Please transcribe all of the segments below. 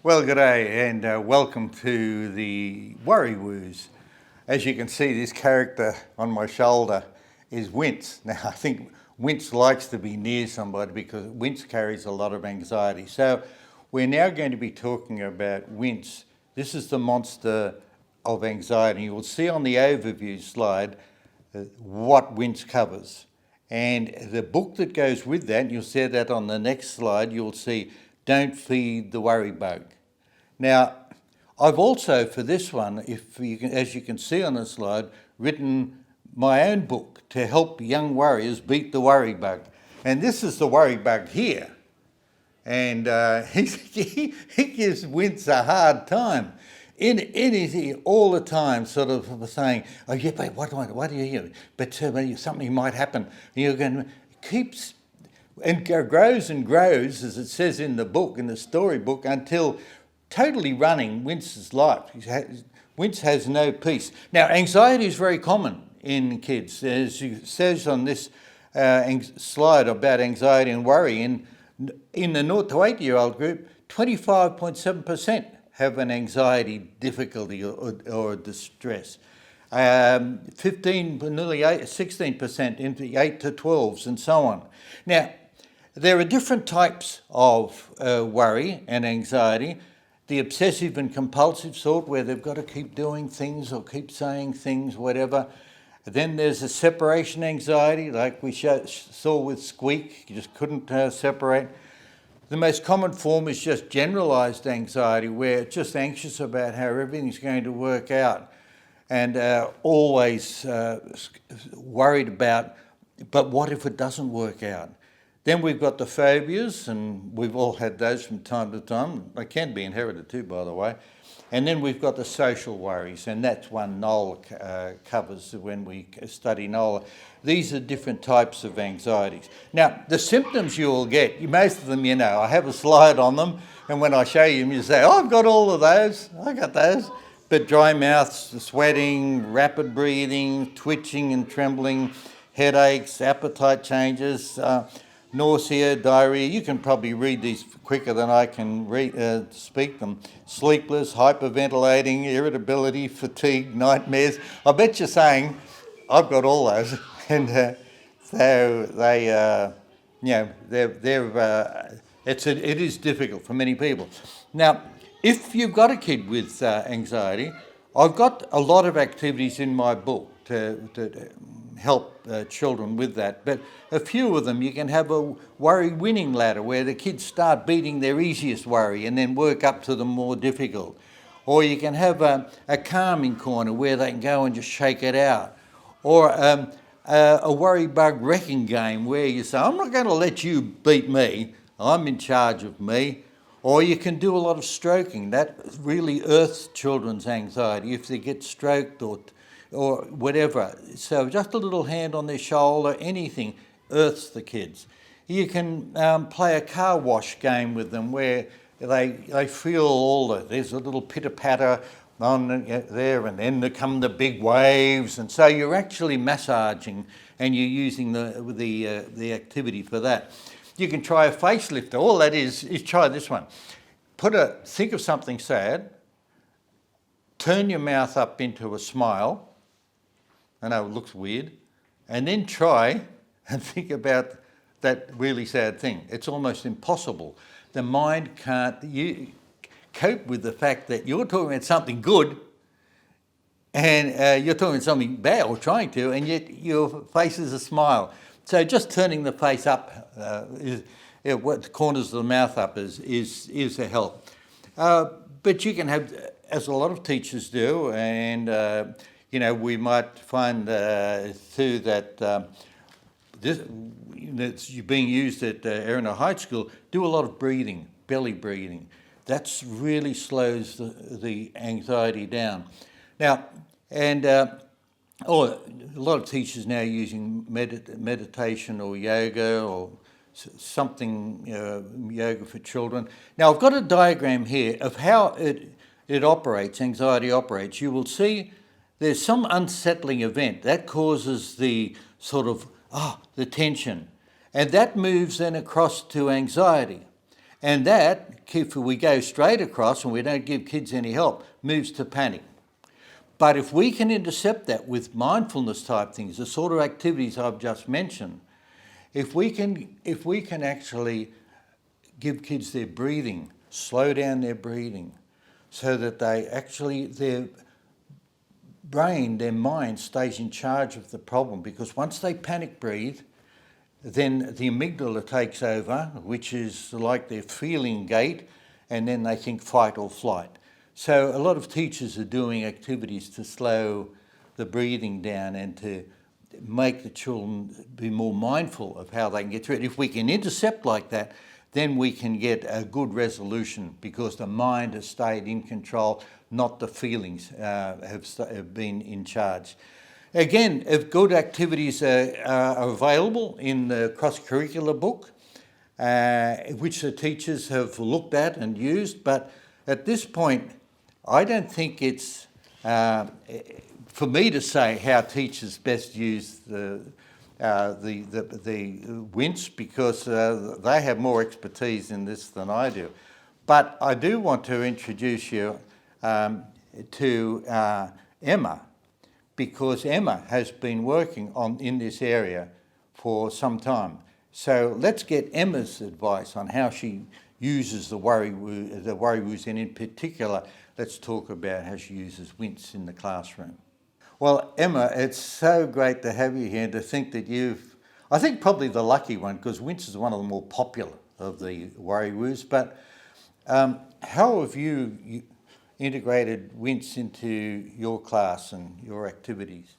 Well, g'day and welcome to the WorryWoos. As you can see, this character on my shoulder is Wince. Now, I think Wince likes to be near somebody because Wince carries a lot of anxiety. So we're now going to be talking about Wince. This is the monster of anxiety. You will see on the overview slide what Wince covers. And the book that goes with that, you'll see that on the next slide, you'll see Don't Feed the WorryBug. Now, I've also, for this one, as you can see on the slide, written my own book to help young worriers beat the WorryBug. And this is the WorryBug here. And he gives Wince a hard time. In his ear all the time, sort of saying, "Oh yeah, but what do you hear? But something might happen." And you're going, keeps and grows and grows, as it says in the book, in the storybook, until totally running Wince's life. Wince has no peace. Now, anxiety is very common in kids, as it says on this slide about anxiety and worry. In the 0 to 8-year-old group, 25.7% have an anxiety difficulty or distress. 16% into the 8 to 12s and so on. Now, there are different types of worry and anxiety. The obsessive and compulsive sort, where they've got to keep doing things or keep saying things, whatever. Then there's a separation anxiety, like we saw with Squeak. You just couldn't separate. The most common form is just generalised anxiety, where it's just anxious about how everything's going to work out and always worried about, but what if it doesn't work out? Then we've got the phobias, and we've all had those from time to time. They can be inherited too, by the way. And then we've got the social worries, and that's one Noel covers when we study Noel. These are different types of anxieties. Now, the symptoms you will get, most of them you know. I have a slide on them, and when I show you them, you say, "Oh, I've got all of those. I got those." But dry mouth, sweating, rapid breathing, twitching and trembling, headaches, appetite changes, nausea, diarrhea. You can probably read these quicker than I can speak them. Sleepless, hyperventilating, irritability, fatigue, nightmares. I bet you're saying, "I've got all those," and so they, it is difficult for many people. Now, if you've got a kid with anxiety, I've got a lot of activities in my book to help children with that, but a few of them, you can have a worry winning ladder where the kids start beating their easiest worry and then work up to the more difficult. Or you can have a calming corner where they can go and just shake it out. Or a WorryBug wrecking game where you say, "I'm not going to let you beat me, I'm in charge of me." Or you can do a lot of stroking. That really earths children's anxiety if they get stroked or whatever. So just a little hand on their shoulder, anything, earths the kids. You can play a car wash game with them where they feel there's a little pitter-patter on there, and then there come the big waves, and so you're actually massaging and you're using the activity for that. You can try a facelifter. All that is try this one. Think of something sad, turn your mouth up into a smile. I know it looks weird. And then try and think about that really sad thing. It's almost impossible. The mind can't cope with the fact that you're talking about something good and you're talking about something bad, or trying to, and yet your face is a smile. So just turning the face up, what the corners of the mouth up is a help. But you can have, as a lot of teachers do, and we might find too that that's being used at Erina High School, do a lot of breathing, belly breathing. That really slows the anxiety down. Now, and a lot of teachers now using meditation or yoga or something, yoga for children. Now, I've got a diagram here of how it operates, anxiety operates. You will see there's some unsettling event that causes the sort of, the tension. And that moves then across to anxiety. And that, if we go straight across and we don't give kids any help, moves to panic. But if we can intercept that with mindfulness type things, the sort of activities I've just mentioned, if we can actually give kids their breathing, slow down their breathing, so that their brain, their mind stays in charge of the problem, because once they panic breathe, then the amygdala takes over, which is like their feeling gate, and then they think fight or flight. So a lot of teachers are doing activities to slow the breathing down and to make the children be more mindful of how they can get through it. If we can intercept like that, then we can get a good resolution, because the mind has stayed in control, not the feelings have been in charge. Again, if good activities are available in the cross-curricular book, which the teachers have looked at and used, but at this point, I don't think it's for me to say how teachers best use the Wince, because they have more expertise in this than I do. But I do want to introduce you to Emma, because Emma has been working in this area for some time. So let's get Emma's advice on how she uses the WorryWoos, and in particular, let's talk about how she uses Wince in the classroom. Well, Emma, it's so great to have you here, and to think that I think probably the lucky one, because Wince is one of the more popular of the WorryWoos, but how have you integrated Wince into your class and your activities?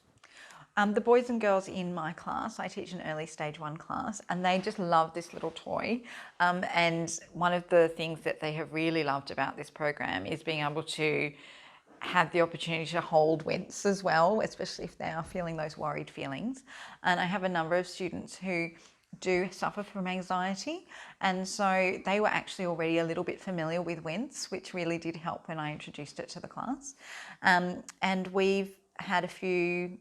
The boys and girls in my class, I teach an early stage 1 class, and they just love this little toy. And one of the things that they have really loved about this program is being able to have the opportunity to hold Wince as well, especially if they are feeling those worried feelings. And I have a number of students who do suffer from anxiety, and so they were actually already a little bit familiar with Wince, which really did help when I introduced it to the class. And we've had a few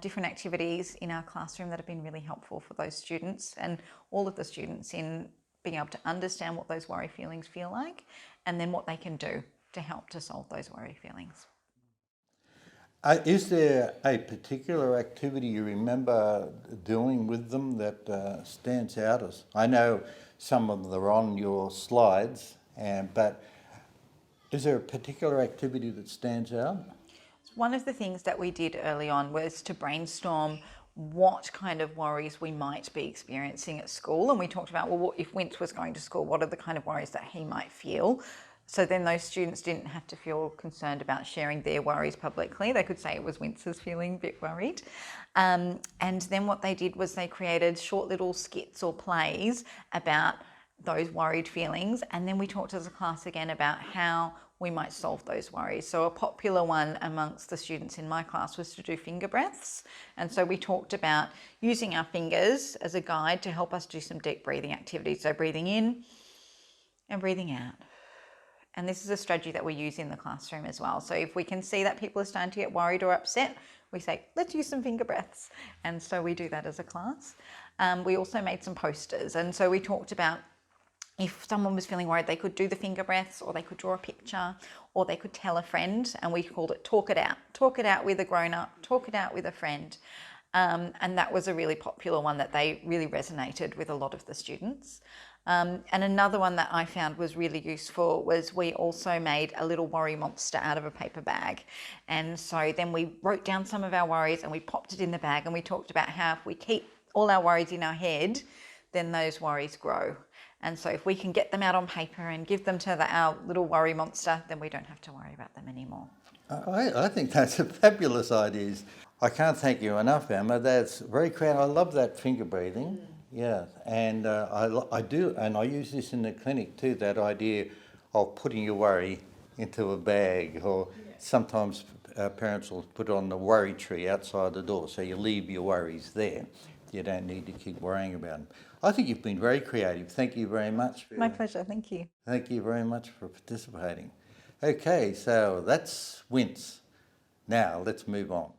different activities in our classroom that have been really helpful for those students and all of the students in being able to understand what those worry feelings feel like, and then what they can do to help to solve those worry feelings. Is there a particular activity you remember doing with them that stands out? I know some of them are on your slides, but is there a particular activity that stands out? One of the things that we did early on was to brainstorm what kind of worries we might be experiencing at school. And we talked about, well, if Wince was going to school, what are the kind of worries that he might feel? So then those students didn't have to feel concerned about sharing their worries publicly. They could say it was Wince's feeling a bit worried. And then what they did was they created short little skits or plays about those worried feelings. And then we talked as a class again about how we might solve those worries. So a popular one amongst the students in my class was to do finger breaths. And so we talked about using our fingers as a guide to help us do some deep breathing activities. So breathing in and breathing out. And this is a strategy that we use in the classroom as well. So if we can see that people are starting to get worried or upset, we say, let's use some finger breaths. And so we do that as a class. We also made some posters. And so we talked about if someone was feeling worried, they could do the finger breaths, or they could draw a picture, or they could tell a friend. And we called it talk it out. Talk it out with a grown-up, talk it out with a friend. And that was a really popular one that they really resonated with a lot of the students. And another one that I found was really useful was we also made a little worry monster out of a paper bag. And so then we wrote down some of our worries and we popped it in the bag, and we talked about how if we keep all our worries in our head, then those worries grow. And so if we can get them out on paper and give them to our little worry monster, then we don't have to worry about them anymore. I think that's a fabulous idea. I can't thank you enough, Emma. That's very creative. I love that finger breathing. Yeah, and I do, and I use this in the clinic too, that idea of putting your worry into a bag, or sometimes parents will put on the worry tree outside the door, so you leave your worries there. You don't need to keep worrying about them. I think you've been very creative. Thank you very much. My pleasure, thank you. Thank you very much for participating. Okay, so that's Wince. Now let's move on.